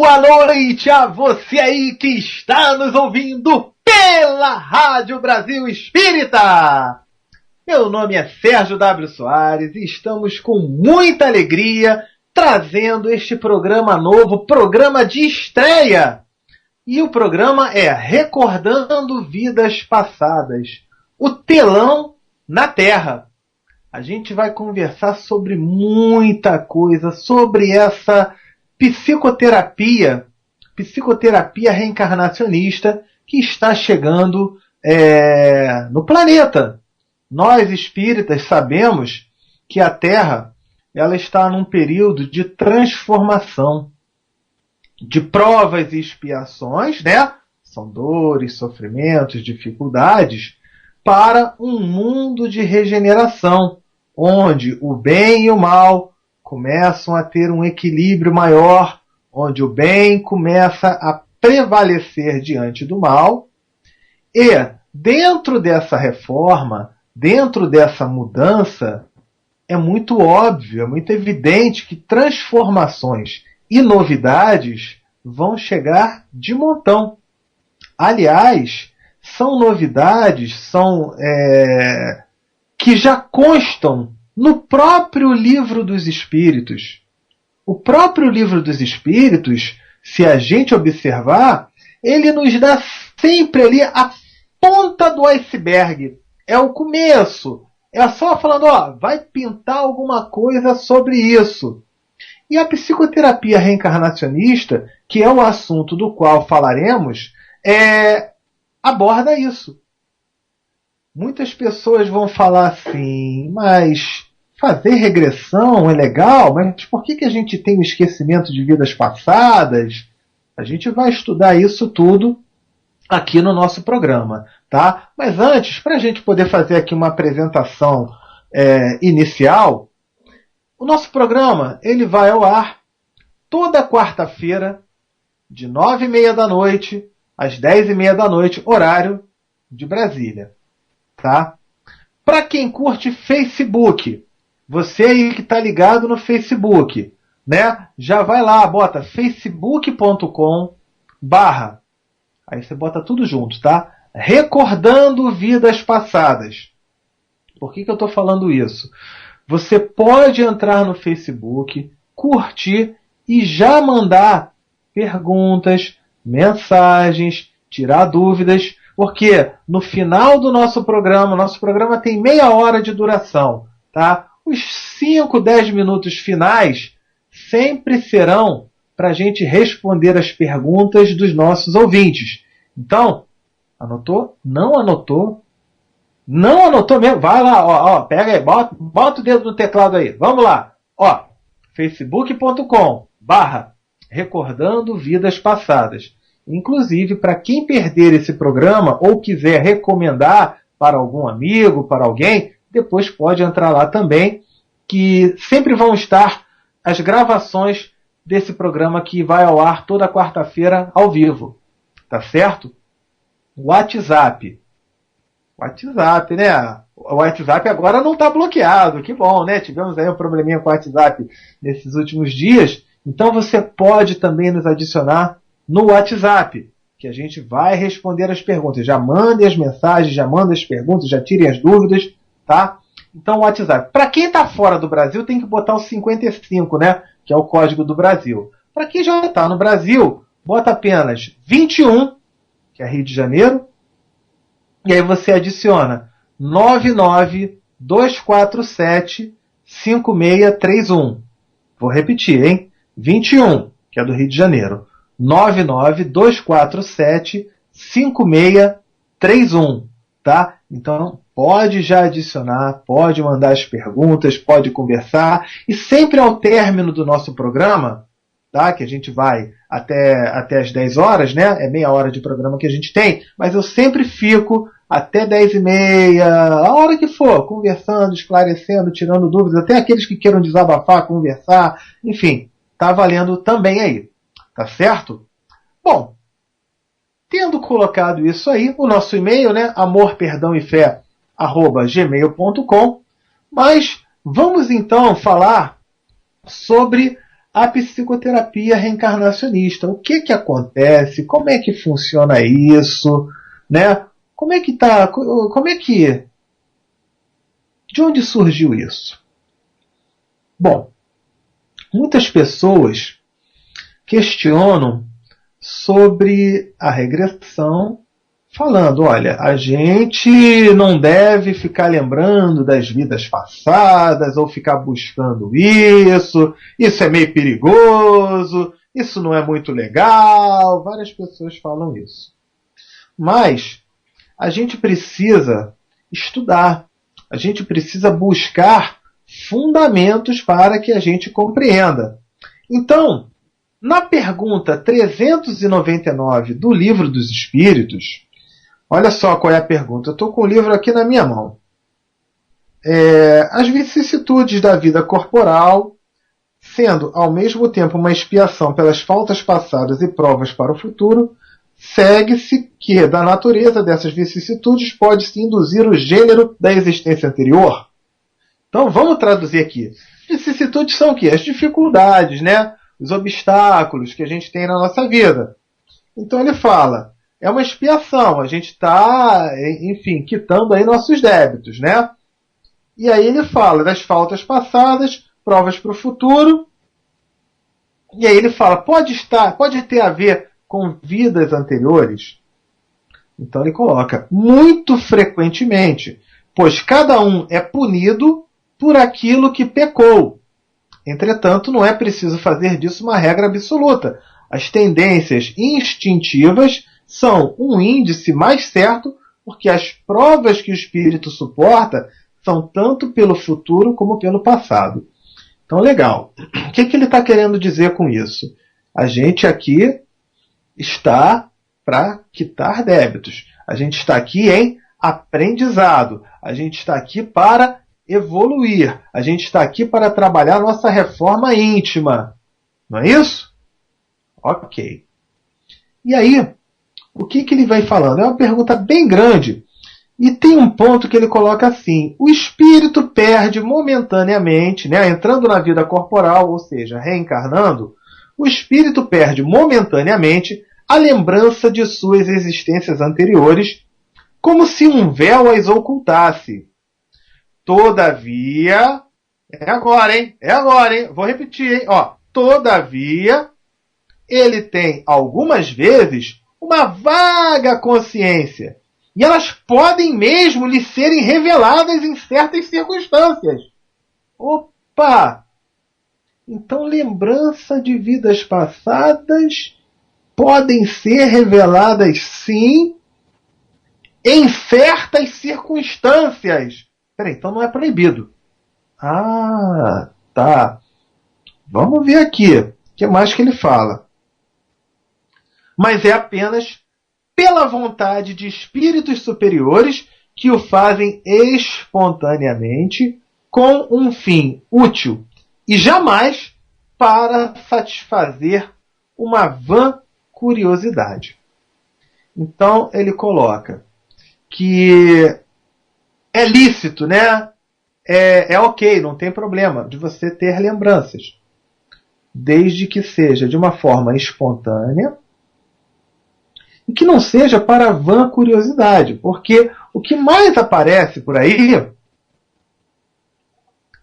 Boa noite a você aí que está nos ouvindo pela Rádio Brasil Espírita. Meu nome é Sérgio W. Soares e estamos com muita alegria trazendo este programa novo, programa de estreia. E o programa é Recordando Vidas Passadas, o telão na Terra. A gente vai conversar sobre muita coisa, sobre essa psicoterapia reencarnacionista que está chegando no planeta. Nós espíritas sabemos que a Terra ela está num período de transformação, de provas e expiações, né? São dores, sofrimentos, dificuldades, para um mundo de regeneração, onde o bem e o mal começam a ter um equilíbrio maior, onde o bem começa a prevalecer diante do mal. E dentro dessa reforma, dentro dessa mudança, é muito óbvio, é muito evidente que transformações e novidades vão chegar de montão. Aliás, são novidades, que já constam no próprio Livro dos Espíritos. O próprio Livro dos Espíritos, se a gente observar, ele nos dá sempre ali a ponta do iceberg. É o começo. É só falando, vai pintar alguma coisa sobre isso. E a psicoterapia reencarnacionista, que é o assunto do qual falaremos, aborda isso. Muitas pessoas vão falar assim, mas fazer regressão é legal, mas por que a gente tem o esquecimento de vidas passadas? A gente vai estudar isso tudo aqui no nosso programa, tá? Mas antes, para a gente poder fazer aqui uma apresentação inicial, o nosso programa ele vai ao ar toda quarta-feira, de 9h30 da noite às 10h30 da noite, horário de Brasília. Tá? Para quem curte Facebook, você aí que está ligado no Facebook, né? Já vai lá, bota facebook.com/, aí você bota tudo junto, tá? Recordando Vidas Passadas. Por que eu estou falando isso? Você pode entrar no Facebook, curtir e já mandar perguntas, mensagens, tirar dúvidas, porque no final do nosso programa tem meia hora de duração, tá? Os 5, 10 minutos finais sempre serão para a gente responder as perguntas dos nossos ouvintes. Então, anotou? Não anotou? Não anotou mesmo? Vai lá, pega aí, bota o dedo no teclado aí. Vamos lá. facebook.com/recordando vidas passadas. Inclusive, para quem perder esse programa ou quiser recomendar para algum amigo, para alguém, depois pode entrar lá também, que sempre vão estar as gravações desse programa que vai ao ar toda quarta-feira ao vivo. Tá certo? WhatsApp, né? O WhatsApp agora não está bloqueado, que bom, né? Tivemos aí um probleminha com o WhatsApp nesses últimos dias, então você pode também nos adicionar no WhatsApp, que a gente vai responder as perguntas. Já mandem as mensagens, já mandem as perguntas, já tirem as dúvidas, tá? Então, o WhatsApp. Para quem está fora do Brasil, tem que botar o 55, né? Que é o código do Brasil. Para quem já está no Brasil, bota apenas 21, que é Rio de Janeiro, e aí você adiciona 99247-5631. Vou repetir, hein? 21, que é do Rio de Janeiro. 99247-5631, tá? Então, pode já adicionar, pode mandar as perguntas, pode conversar. E sempre ao término do nosso programa, tá? Que a gente vai até as 10 horas, né? É meia hora de programa que a gente tem, mas eu sempre fico até 10h30, a hora que for, conversando, esclarecendo, tirando dúvidas, até aqueles que queiram desabafar, conversar, enfim, tá valendo também aí. Tá certo? Bom, tendo colocado isso aí, o nosso e-mail, né, amorperdãoefé@gmail.com, mas vamos então falar sobre a psicoterapia reencarnacionista. O que acontece? Como é que funciona isso? Né? Como é que tá? Como é que... De onde surgiu isso? Bom, muitas pessoas questionam sobre a regressão, falando, olha, a gente não deve ficar lembrando das vidas passadas ou ficar buscando isso é meio perigoso, isso não é muito legal. Várias pessoas falam isso. Mas a gente precisa estudar, a gente precisa buscar fundamentos para que a gente compreenda. Então, na pergunta 399 do Livro dos Espíritos, olha só qual é a pergunta. Eu estou com o livro aqui na minha mão. As vicissitudes da vida corporal, sendo ao mesmo tempo uma expiação pelas faltas passadas e provas para o futuro, segue-se que da natureza dessas vicissitudes pode-se induzir o gênero da existência anterior. Então vamos traduzir aqui. Vicissitudes são o quê? As dificuldades, né? Os obstáculos que a gente tem na nossa vida. Então ele fala, é uma expiação, a gente está, enfim, quitando aí nossos débitos, né? E aí ele fala das faltas passadas, provas para o futuro, e aí ele fala, pode ter a ver com vidas anteriores? Então ele coloca, muito frequentemente, pois cada um é punido por aquilo que pecou. Entretanto, não é preciso fazer disso uma regra absoluta. As tendências instintivas são um índice mais certo, porque as provas que o espírito suporta são tanto pelo futuro como pelo passado. Então, legal. O que ele está querendo dizer com isso? A gente aqui está para quitar débitos. A gente está aqui em aprendizado. A gente está aqui para evoluir. A gente está aqui para trabalhar nossa reforma íntima. Não é isso? Ok. E aí, o que ele vai falando? É uma pergunta bem grande. E tem um ponto que ele coloca assim. O espírito perde momentaneamente, né, entrando na vida corporal, ou seja, reencarnando, o espírito perde momentaneamente a lembrança de suas existências anteriores, como se um véu as ocultasse. Todavia, é agora, hein? Vou repetir, hein? Todavia, ele tem algumas vezes uma vaga consciência. E elas podem mesmo lhe serem reveladas em certas circunstâncias. Opa! Então, lembrança de vidas passadas podem ser reveladas, sim, em certas circunstâncias. Peraí, então não é proibido. Ah, tá. Vamos ver aqui. O que mais que ele fala? Mas é apenas pela vontade de espíritos superiores que o fazem espontaneamente com um fim útil e jamais para satisfazer uma vã curiosidade. Então ele coloca que é lícito, né? É ok, não tem problema de você ter lembranças, desde que seja de uma forma espontânea e que não seja para vã curiosidade, porque o que mais aparece por aí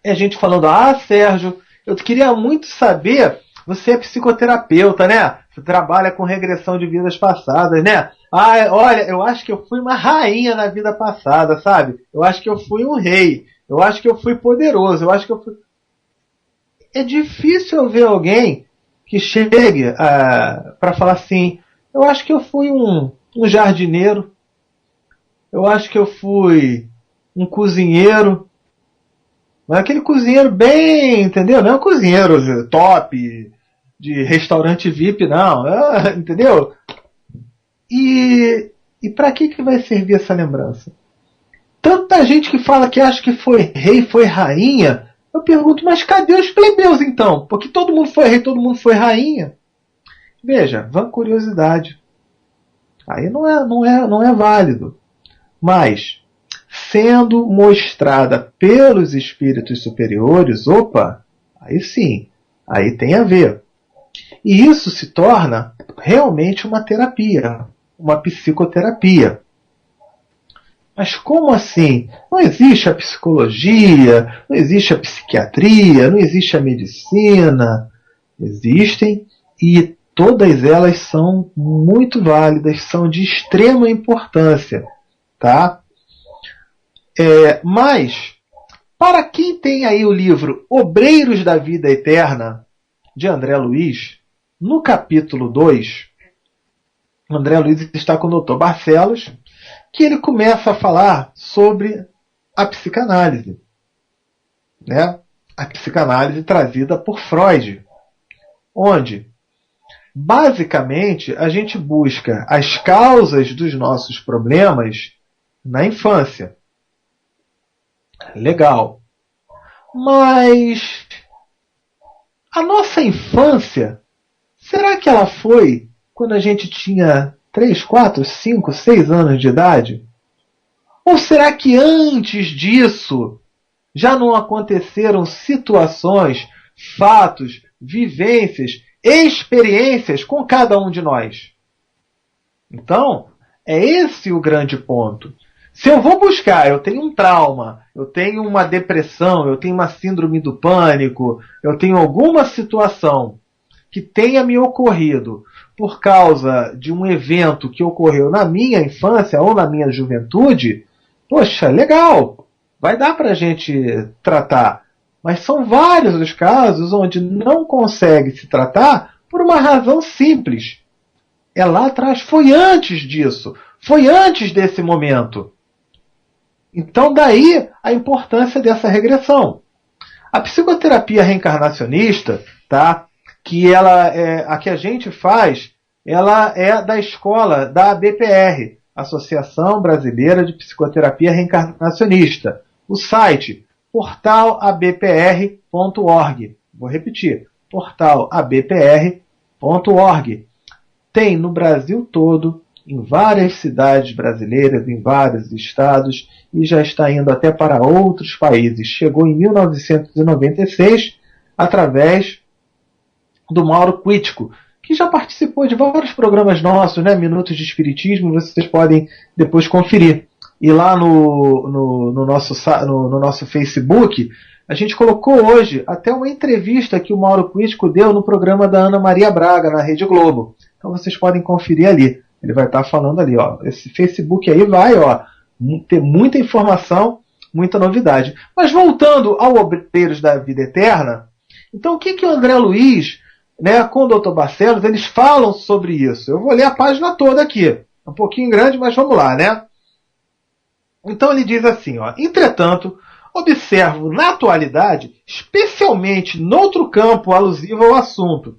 é gente falando, Sérgio, eu queria muito saber, você é psicoterapeuta, né? Você trabalha com regressão de vidas passadas, né? Olha, eu acho que eu fui uma rainha na vida passada, sabe? Eu acho que eu fui um rei, eu acho que eu fui poderoso, eu acho que eu fui... É difícil ver alguém que chegue para falar assim, eu acho que eu fui um jardineiro, eu acho que eu fui um cozinheiro, mas aquele cozinheiro bem, entendeu? Não é um cozinheiro top, de restaurante VIP, não, entendeu? E para que vai servir essa lembrança? Tanta gente que fala que acha que foi rei, foi rainha, eu pergunto, mas cadê os plebeus então? Porque todo mundo foi rei, todo mundo foi rainha. Veja, vã curiosidade. Aí não é válido. Mas, sendo mostrada pelos espíritos superiores, opa, aí sim, Aí tem a ver. E isso se torna realmente uma terapia, uma psicoterapia. Mas como assim? Não existe a psicologia, não existe a psiquiatria, não existe a medicina. Existem e todas elas são muito válidas, são de extrema importância. Tá? Mas, para quem tem aí o livro Obreiros da Vida Eterna, de André Luiz, no capítulo 2, André Luiz está com o Dr. Barcelos, que ele começa a falar sobre a psicanálise. Né? A psicanálise trazida por Freud, onde, basicamente, a gente busca as causas dos nossos problemas na infância. Legal. Mas a nossa infância, será que ela foi quando a gente tinha 3, 4, 5, 6 anos de idade? Ou será que antes disso já não aconteceram situações, fatos, vivências, experiências com cada um de nós? Então, é esse o grande ponto. Se eu vou buscar, eu tenho um trauma, eu tenho uma depressão, eu tenho uma síndrome do pânico, eu tenho alguma situação que tenha me ocorrido por causa de um evento que ocorreu na minha infância ou na minha juventude, poxa, legal, vai dar para a gente tratar. Mas são vários os casos onde não consegue se tratar por uma razão simples. É lá atrás, foi antes disso, foi antes desse momento. Então daí a importância dessa regressão. A psicoterapia reencarnacionista, tá, a que a gente faz, ela é da escola da ABPR, Associação Brasileira de Psicoterapia Reencarnacionista. O site portalabpr.org. Vou repetir, portalabpr.org. Tem no Brasil todo, em várias cidades brasileiras, em vários estados, e já está indo até para outros países. Chegou em 1996 através do Mauro Quitico, que já participou de vários programas nossos, né? Minutos de Espiritismo, vocês podem depois conferir. E lá no nosso Facebook, a gente colocou hoje até uma entrevista que o Mauro Quitico deu no programa da Ana Maria Braga, na Rede Globo. Então vocês podem conferir ali. Ele vai estar falando ali, ó. Esse Facebook aí vai, ó, ter muita informação, muita novidade. Mas voltando ao Obreiros da Vida Eterna, então o que o André Luiz, né, com o Dr. Barcelos, eles falam sobre isso? Eu vou ler a página toda aqui. É um pouquinho grande, mas vamos lá, né? Então ele diz assim, ó: entretanto, observo na atualidade, especialmente noutro campo alusivo ao assunto,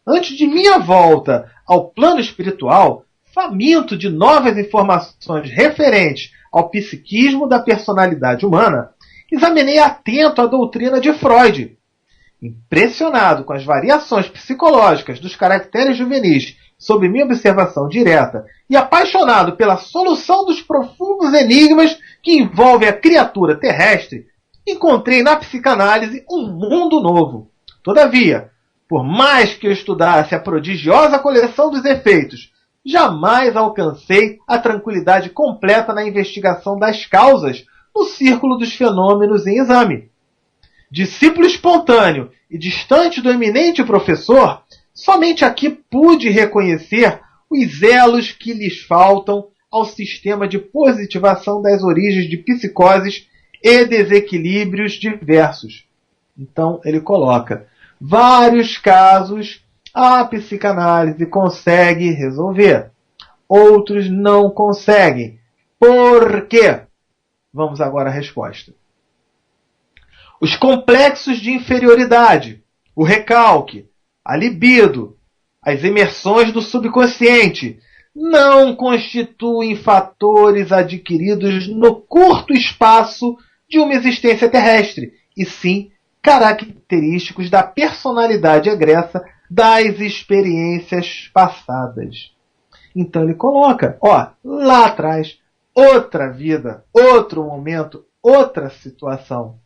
antes de minha volta ao plano espiritual, faminto de novas informações referentes ao psiquismo da personalidade humana, examinei atento a doutrina de Freud. Impressionado com as variações psicológicas dos caracteres juvenis sob minha observação direta e apaixonado pela solução dos profundos enigmas que envolvem a criatura terrestre, encontrei na psicanálise um mundo novo. Todavia, por mais que eu estudasse a prodigiosa coleção dos efeitos, jamais alcancei a tranquilidade completa na investigação das causas no círculo dos fenômenos em exame. Discípulo espontâneo e distante do eminente professor, somente aqui pude reconhecer os elos que lhes faltam ao sistema de positivação das origens de psicoses e desequilíbrios diversos. Então ele coloca: vários casos a psicanálise consegue resolver, outros não conseguem. Por quê? Vamos agora à resposta. Os complexos de inferioridade, o recalque, a libido, as imersões do subconsciente não constituem fatores adquiridos no curto espaço de uma existência terrestre, e sim característicos da personalidade egressa das experiências passadas. Então ele coloca, ó, lá atrás, outra vida, outro momento, outra situação.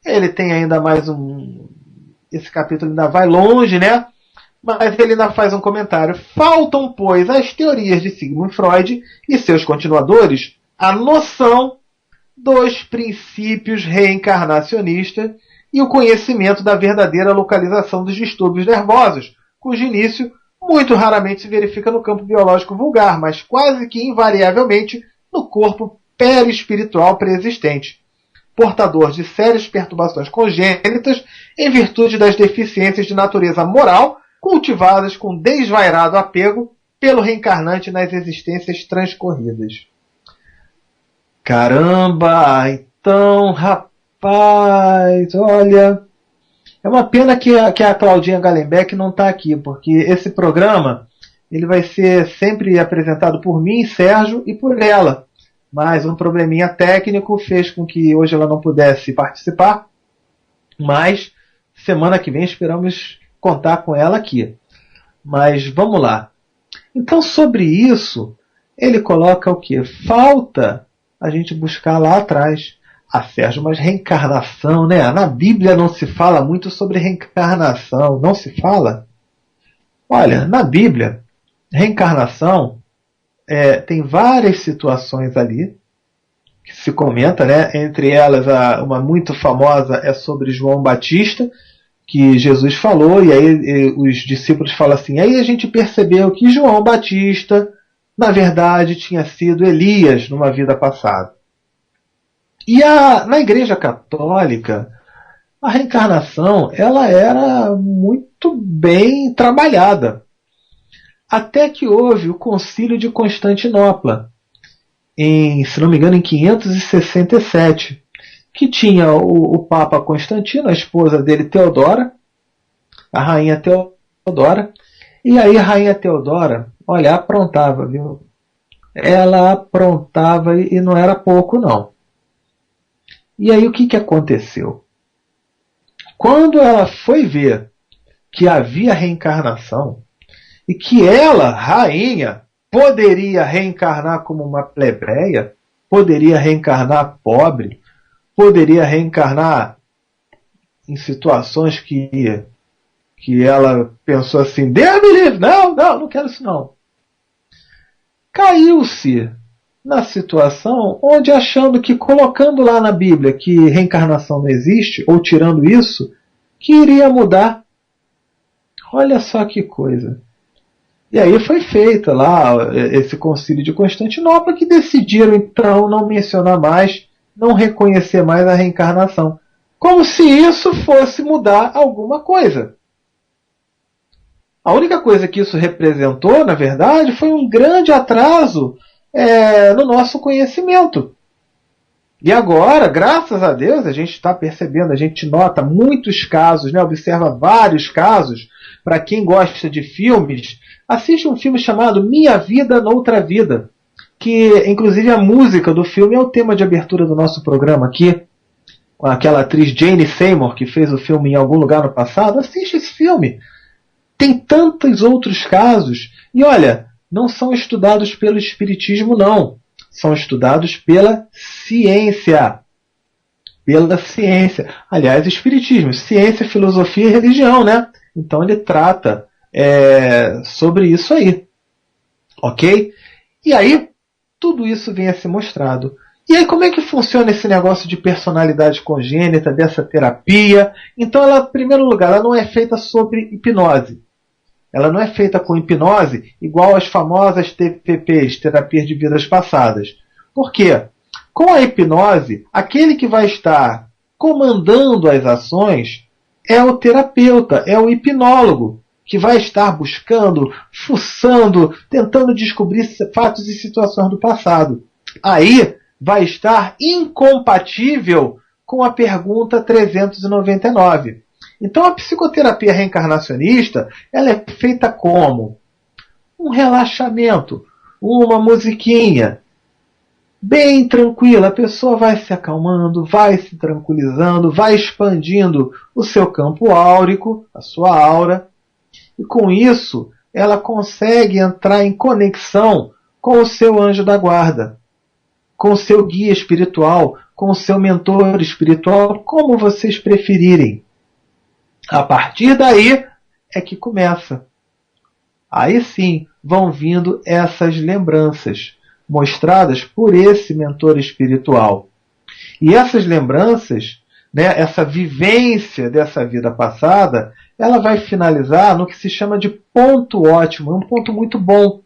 Ele tem ainda mais esse capítulo ainda vai longe, né? Mas ele ainda faz um comentário. Faltam, pois, às teorias de Sigmund Freud e seus continuadores a noção dos princípios reencarnacionistas e o conhecimento da verdadeira localização dos distúrbios nervosos, cujo início muito raramente se verifica no campo biológico vulgar, mas quase que invariavelmente no corpo perispiritual preexistente, portador de sérias perturbações congênitas em virtude das deficiências de natureza moral cultivadas com desvairado apego pelo reencarnante nas existências transcorridas. Caramba! Então, rapaz, olha... É uma pena que a Claudinha Gallenbeck não está aqui, porque esse programa ele vai ser sempre apresentado por mim, Sérgio, e por ela. Mas um probleminha técnico fez com que hoje ela não pudesse participar. Mas semana que vem esperamos contar com ela aqui. Mas vamos lá. Então, sobre isso, ele coloca o quê? Falta a gente buscar lá atrás. Ah, Sérgio, mas reencarnação, né? Na Bíblia não se fala muito sobre reencarnação. Não se fala? Olha, na Bíblia, reencarnação tem várias situações ali que se comenta, né? Entre elas, uma muito famosa é sobre João Batista, que Jesus falou, e aí os discípulos falam assim, aí a gente percebeu que João Batista, na verdade, tinha sido Elias numa vida passada. E na Igreja Católica, a reencarnação ela era muito bem trabalhada. Até que houve o Concílio de Constantinopla, se não me engano, em 567, que tinha o Papa Constantino, a esposa dele, Teodora, a Rainha Teodora, e aí a Rainha Teodora, olha, aprontava, viu? Ela aprontava e não era pouco, não. E aí o que aconteceu? Quando ela foi ver que havia reencarnação e que ela, rainha, poderia reencarnar como uma plebeia, poderia reencarnar pobre, poderia reencarnar em situações que ela pensou assim, Deus me livre, não quero isso não. Caiu-se na situação onde, achando que colocando lá na Bíblia que reencarnação não existe, ou tirando isso, que iria mudar. Olha só que coisa. E aí foi feita lá esse concílio de Constantinopla, que decidiram então não mencionar mais, não reconhecer mais a reencarnação. Como se isso fosse mudar alguma coisa. A única coisa que isso representou, na verdade, foi um grande atraso no nosso conhecimento. E agora, graças a Deus, a gente está percebendo, a gente nota muitos casos, né, observa vários casos. Para quem gosta de filmes, assiste um filme chamado Minha Vida Noutra Vida, que inclusive a música do filme é o tema de abertura do nosso programa aqui, com aquela atriz Jane Seymour, que fez o filme Em Algum Lugar no Passado. Assiste esse filme. Tem tantos outros casos. E olha, não são estudados pelo espiritismo, não. São estudados pela ciência. Pela ciência. Aliás, espiritismo, ciência, filosofia e religião, né? Então ele trata sobre isso aí. Ok? E aí, tudo isso vem a ser mostrado. E aí, como é que funciona esse negócio de personalidade congênita, dessa terapia? Então, ela, em primeiro lugar, ela não é feita sobre hipnose. Ela não é feita com hipnose igual as famosas TPPs, terapias de vidas passadas. Por quê? Com a hipnose, aquele que vai estar comandando as ações é o terapeuta, é o hipnólogo, que vai estar buscando, fuçando, tentando descobrir fatos e situações do passado. Aí vai estar incompatível com a pergunta 399. Então a psicoterapia reencarnacionista ela é feita como? Um relaxamento, uma musiquinha, bem tranquila. A pessoa vai se acalmando, vai se tranquilizando, vai expandindo o seu campo áurico, a sua aura. E com isso ela consegue entrar em conexão com o seu anjo da guarda, com o seu guia espiritual, com o seu mentor espiritual, como vocês preferirem. A partir daí é que começa. Aí sim vão vindo essas lembranças mostradas por esse mentor espiritual. E essas lembranças, né, essa vivência dessa vida passada, ela vai finalizar no que se chama de ponto ótimo, um ponto muito bom,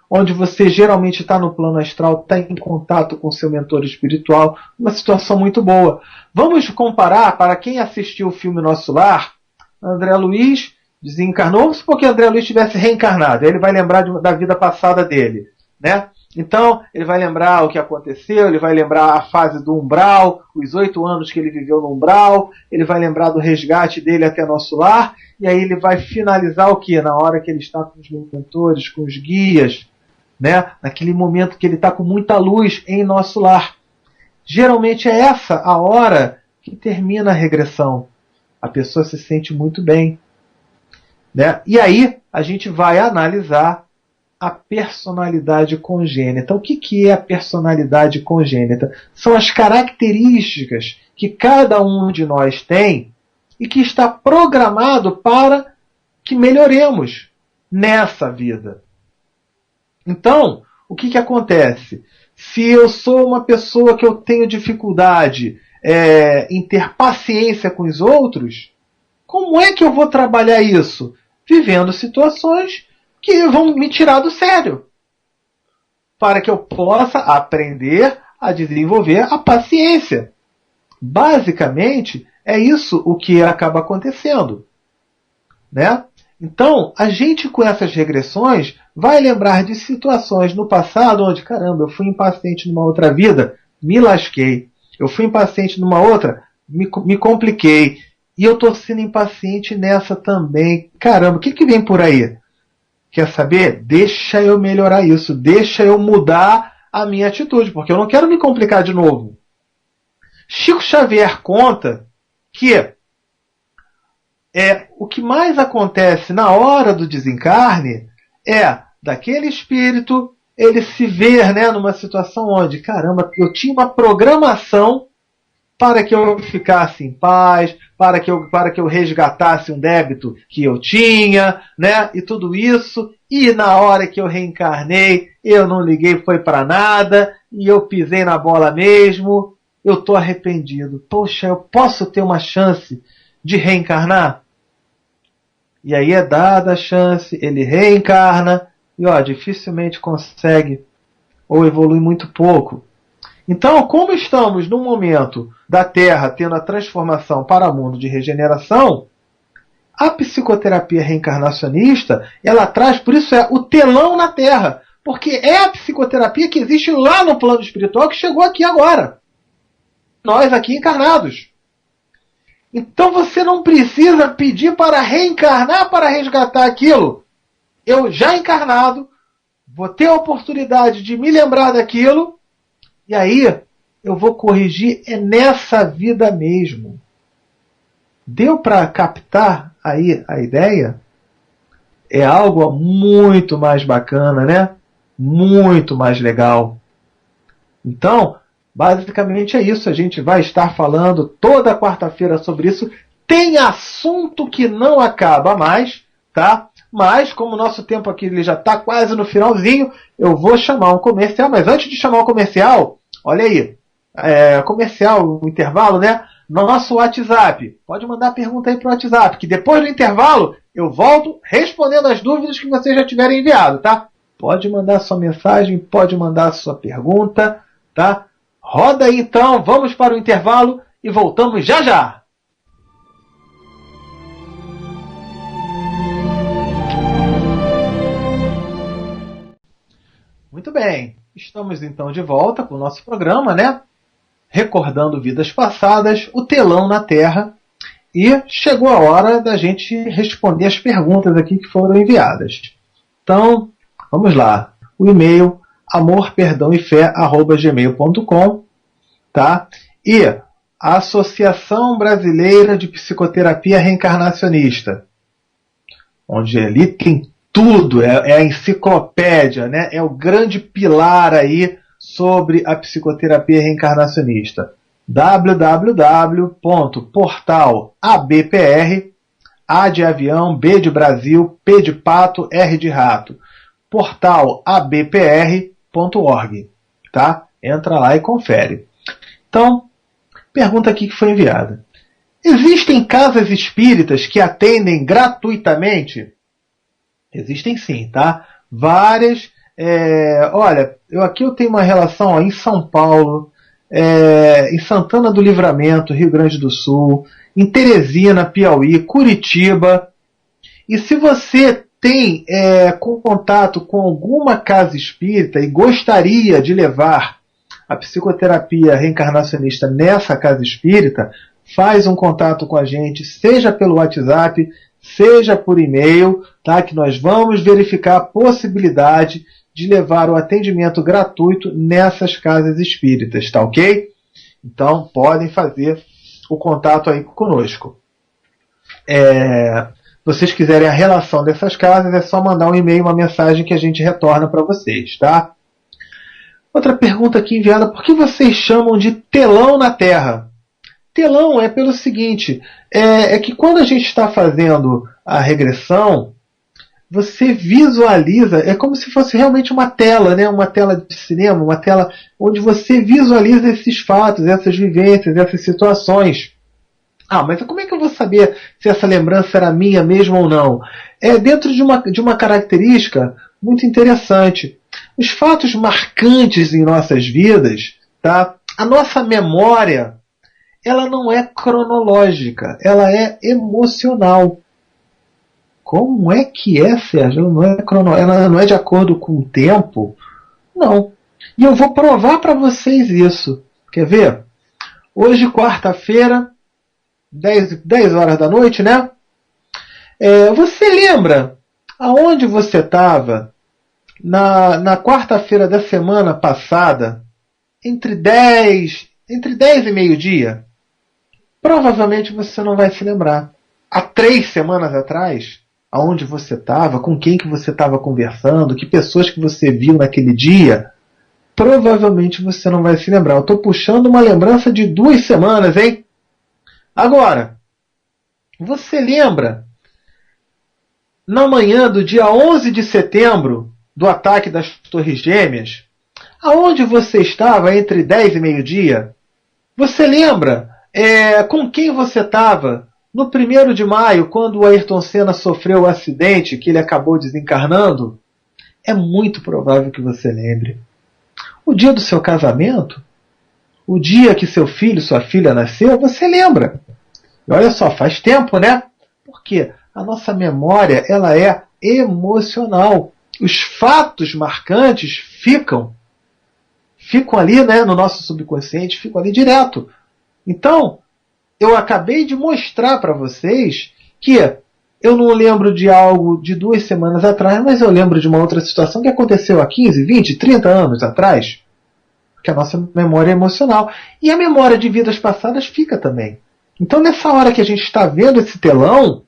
onde você geralmente está no plano astral, está em contato com seu mentor espiritual, uma situação muito boa. Vamos comparar, para quem assistiu o filme Nosso Lar, André Luiz desencarnou, vamos supor que André Luiz tivesse reencarnado, ele vai lembrar da vida passada dele, né? Então, ele vai lembrar o que aconteceu, ele vai lembrar a fase do umbral, os 8 anos que ele viveu no umbral, ele vai lembrar do resgate dele até Nosso Lar, e aí ele vai finalizar o que? Na hora que ele está com os mentores, com os guias, né? Naquele momento que ele está com muita luz em Nosso Lar. Geralmente é essa a hora que termina a regressão. A pessoa se sente muito bem, né? E aí a gente vai analisar a personalidade congênita. O que é a personalidade congênita? São as características que cada um de nós tem e que está programado para que melhoremos nessa vida. Então, o que acontece? Se eu sou uma pessoa que eu tenho dificuldade em ter paciência com os outros, como é que eu vou trabalhar isso? Vivendo situações que vão me tirar do sério, para que eu possa aprender a desenvolver a paciência. Basicamente, é isso o que acaba acontecendo, né? Então, a gente com essas regressões vai lembrar de situações no passado onde, caramba, eu fui impaciente numa outra vida, me lasquei. Eu fui impaciente numa outra, me compliquei. E eu estou sendo impaciente nessa também. Caramba, o que vem por aí? Quer saber? Deixa eu melhorar isso. Deixa eu mudar a minha atitude, porque eu não quero me complicar de novo. Chico Xavier conta que o que mais acontece na hora do desencarne é daquele espírito ele se ver, né, numa situação onde, caramba, eu tinha uma programação para que eu ficasse em paz, para que eu resgatasse um débito que eu tinha, né? E tudo isso. E na hora que eu reencarnei, eu não liguei, foi para nada, e eu pisei na bola mesmo. Eu estou arrependido. Poxa, eu posso ter uma chance de reencarnar? E aí é dada a chance, ele reencarna, e dificilmente consegue, ou evolui muito pouco. Então, como estamos no momento da Terra tendo a transformação para o mundo de regeneração, a psicoterapia reencarnacionista, ela traz, por isso o telão na Terra, porque é a psicoterapia que existe lá no plano espiritual que chegou aqui agora. Nós aqui encarnados. Então você não precisa pedir para reencarnar para resgatar aquilo. Eu já encarnado, vou ter a oportunidade de me lembrar daquilo, e aí eu vou corrigir nessa vida mesmo. Deu para captar aí a ideia? É algo muito mais bacana, né? Muito mais legal. Então, basicamente é isso. A gente vai estar falando toda quarta-feira sobre isso. Tem assunto que não acaba mais, tá? Mas, como o nosso tempo aqui ele já está quase no finalzinho, eu vou chamar um comercial. Mas antes de chamar o comercial, olha aí. Comercial, o intervalo, né? Nosso WhatsApp. Pode mandar pergunta aí pro WhatsApp, que depois do intervalo eu volto respondendo as dúvidas que vocês já tiverem enviado, tá? Pode mandar sua mensagem, pode mandar sua pergunta, tá? Roda aí então, vamos para o intervalo e voltamos já já! Muito bem, estamos então de volta com o nosso programa, né? Recordando vidas passadas, o telão na Terra, e chegou a hora da gente responder as perguntas aqui que foram enviadas. Então, vamos lá. O e-mail amorperdãoefé@gmail.com, tá? E a Associação Brasileira de Psicoterapia Reencarnacionista, onde ali tem tudo, é a enciclopédia, né? É o grande pilar aí sobre a psicoterapia reencarnacionista. www.portalabpr.com.br, A de avião, B de Brasil, P de pato, R de rato. Portal abpr.org, tá? Entra lá e confere. Então, pergunta aqui que foi enviada. Existem casas espíritas que atendem gratuitamente? Existem sim, tá? Várias. Olha, aqui eu tenho uma relação em São Paulo, em Santana do Livramento, Rio Grande do Sul, em Teresina, Piauí, Curitiba. E se você tem contato com alguma casa espírita e gostaria de levar a psicoterapia reencarnacionista nessa casa espírita, faz um contato com a gente, seja pelo WhatsApp, seja por e-mail, tá? Que nós vamos verificar a possibilidade de levar o atendimento gratuito nessas casas espíritas, tá ok? Então podem fazer o contato aí conosco. Vocês quiserem a relação dessas casas, é só mandar um e-mail, uma mensagem que a gente retorna para vocês, tá? Outra pergunta aqui enviada, por que vocês chamam de telão na Terra? Telão é pelo seguinte, é que quando a gente está fazendo a regressão, você visualiza, é como se fosse realmente uma tela, né? Uma tela de cinema, uma tela onde você visualiza esses fatos, essas vivências, essas situações. Mas como é que eu vou saber se essa lembrança era minha mesmo ou não? É dentro de uma característica muito interessante. Os fatos marcantes em nossas vidas, tá? A nossa memória, ela não é cronológica, ela é emocional. Como é que é, Sérgio? Ela não é de acordo com o tempo? Não. E eu vou provar para vocês isso. Quer ver? Hoje, quarta-feira, 10 horas da noite, né? Você lembra aonde você estava na quarta-feira da semana passada, entre 10 e meio-dia? Provavelmente você não vai se lembrar. Há 3 semanas atrás, aonde você estava, com quem que você estava conversando, que pessoas que você viu naquele dia, provavelmente você não vai se lembrar. Eu estou puxando uma lembrança de 2 semanas, hein? Agora, você lembra, na manhã do dia 11 de setembro, do ataque das Torres Gêmeas, aonde você estava entre 10 e meio-dia? Você lembra com quem você estava no 1º de maio, quando o Ayrton Senna sofreu o acidente que ele acabou desencarnando? É muito provável que você lembre. O dia do seu casamento, o dia que seu filho, sua filha nasceu, você lembra. E olha só, faz tempo, né? Porque a nossa memória, ela é emocional. Os fatos marcantes ficam ali, né, no nosso subconsciente, ficam ali direto. Então, eu acabei de mostrar para vocês que eu não lembro de algo de 2 semanas atrás, mas eu lembro de uma outra situação que aconteceu há 15, 20, 30 anos atrás. Porque a nossa memória é emocional. E a memória de vidas passadas fica também. Então, nessa hora que a gente está vendo esse telão,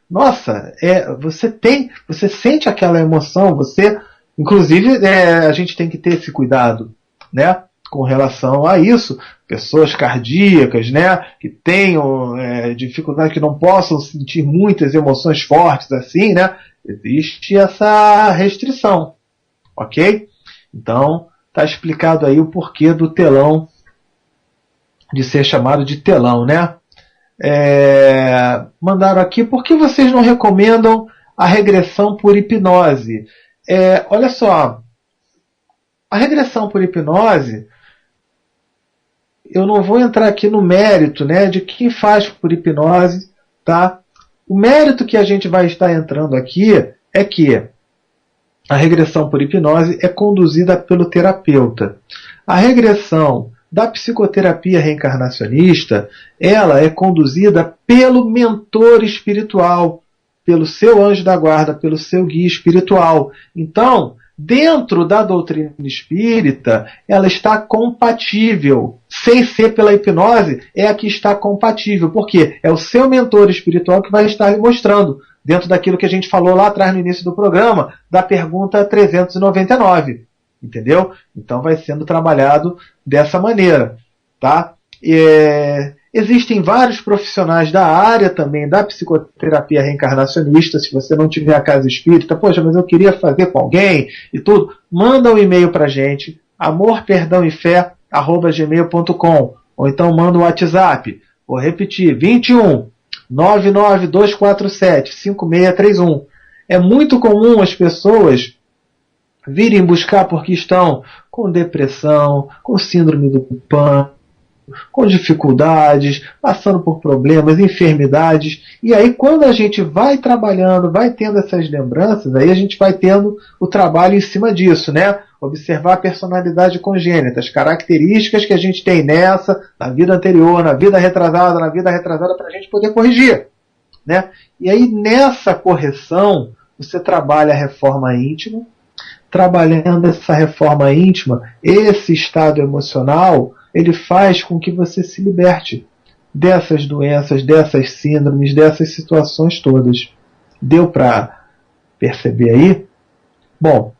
nossa, você sente aquela emoção, inclusive, a gente tem que ter esse cuidado, né, com relação a isso. Pessoas cardíacas, né, que tenham dificuldade, que não possam sentir muitas emoções fortes assim, né, existe essa restrição, ok? Então, está explicado aí o porquê do telão, de ser chamado de telão, né? Mandaram aqui, por que vocês não recomendam a regressão por hipnose? Olha só, a regressão por hipnose, eu não vou entrar aqui no mérito, né, de quem faz por hipnose, tá? O mérito que a gente vai estar entrando aqui é que a regressão por hipnose é conduzida pelo terapeuta. A regressão da psicoterapia reencarnacionista, ela é conduzida pelo mentor espiritual, pelo seu anjo da guarda, pelo seu guia espiritual. Então, dentro da doutrina espírita, ela está compatível. Sem ser pela hipnose, é a que está compatível. Por quê? É o seu mentor espiritual que vai estar lhe mostrando, dentro daquilo que a gente falou lá atrás no início do programa, da pergunta 399. Entendeu? Então vai sendo trabalhado dessa maneira. Tá? Existem vários profissionais da área também da psicoterapia reencarnacionista. Se você não tiver a casa espírita, poxa, mas eu queria fazer com alguém e tudo, manda um e-mail para a gente, amorperdãoefé@gmail.com, ou então manda um WhatsApp. Vou repetir, 21 99247 5631. É muito comum as pessoas virem buscar porque estão com depressão, com síndrome do pânico, com dificuldades, passando por problemas, enfermidades. E aí, quando a gente vai trabalhando, vai tendo essas lembranças, aí a gente vai tendo o trabalho em cima disso, né? Observar a personalidade congênita, as características que a gente tem nessa, na vida anterior, na vida retrasada, para a gente poder corrigir, né? E aí, nessa correção, você trabalha a reforma íntima. Trabalhando essa reforma íntima, esse estado emocional, ele faz com que você se liberte dessas doenças, dessas síndromes, dessas situações todas. Deu para perceber aí? Bom,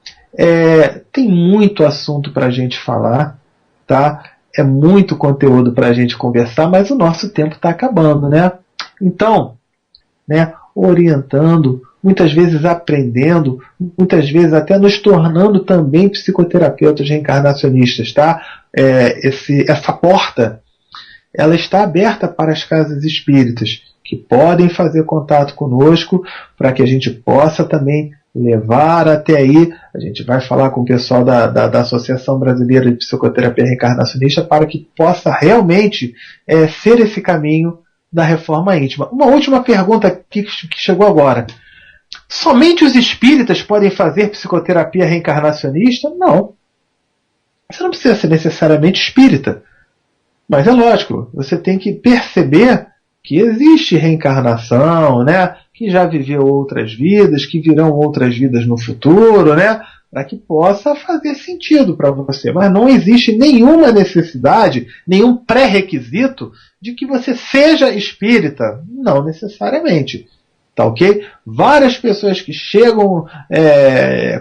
tem muito assunto para a gente falar, tá? É muito conteúdo para a gente conversar, mas o nosso tempo está acabando, né? Então, né, orientando, muitas vezes aprendendo, muitas vezes até nos tornando também psicoterapeutas reencarnacionistas, tá? Essa porta, ela está aberta para as casas espíritas, que podem fazer contato conosco, para que a gente possa também levar até aí. A gente vai falar com o pessoal da Associação Brasileira de Psicoterapia Reencarnacionista para que possa realmente ser esse caminho da reforma íntima. Uma última pergunta que chegou agora. Somente os espíritas podem fazer psicoterapia reencarnacionista? Não. Você não precisa ser necessariamente espírita. Mas é lógico, você tem que perceber que existe reencarnação, né? Que já viveu outras vidas, que virão outras vidas no futuro, né? Para que possa fazer sentido para você. Mas não existe nenhuma necessidade, nenhum pré-requisito de que você seja espírita. Não necessariamente. Tá ok? Várias pessoas que chegam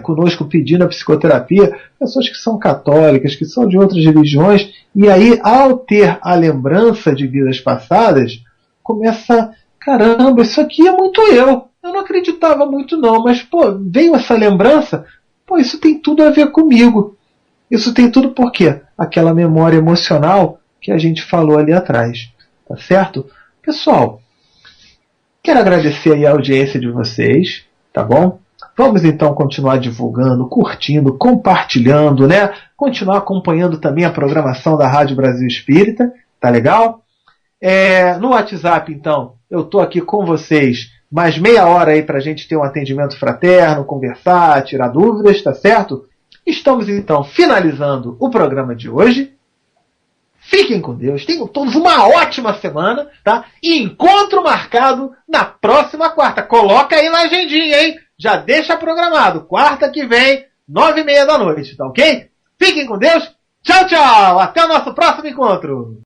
conosco pedindo a psicoterapia, pessoas que são católicas, que são de outras religiões, e aí, ao ter a lembrança de vidas passadas, começa, caramba, isso aqui é muito eu não acreditava muito não, mas pô, veio essa lembrança, pô, isso tem tudo a ver comigo. Isso tem tudo por quê? Aquela memória emocional que a gente falou ali atrás, tá certo? Pessoal, quero agradecer aí a audiência de vocês, tá bom? Vamos então continuar divulgando, curtindo, compartilhando, né? Continuar acompanhando também a programação da Rádio Brasil Espírita, tá legal? No WhatsApp, então, eu tô aqui com vocês mais meia hora aí pra gente ter um atendimento fraterno, conversar, tirar dúvidas, tá certo? Estamos então finalizando o programa de hoje. Fiquem com Deus, tenham todos uma ótima semana, tá? E encontro marcado na próxima quarta. Coloca aí na agendinha, hein? Já deixa programado. Quarta que vem, 9h30 da noite, tá ok? Fiquem com Deus. Tchau, tchau. Até o nosso próximo encontro.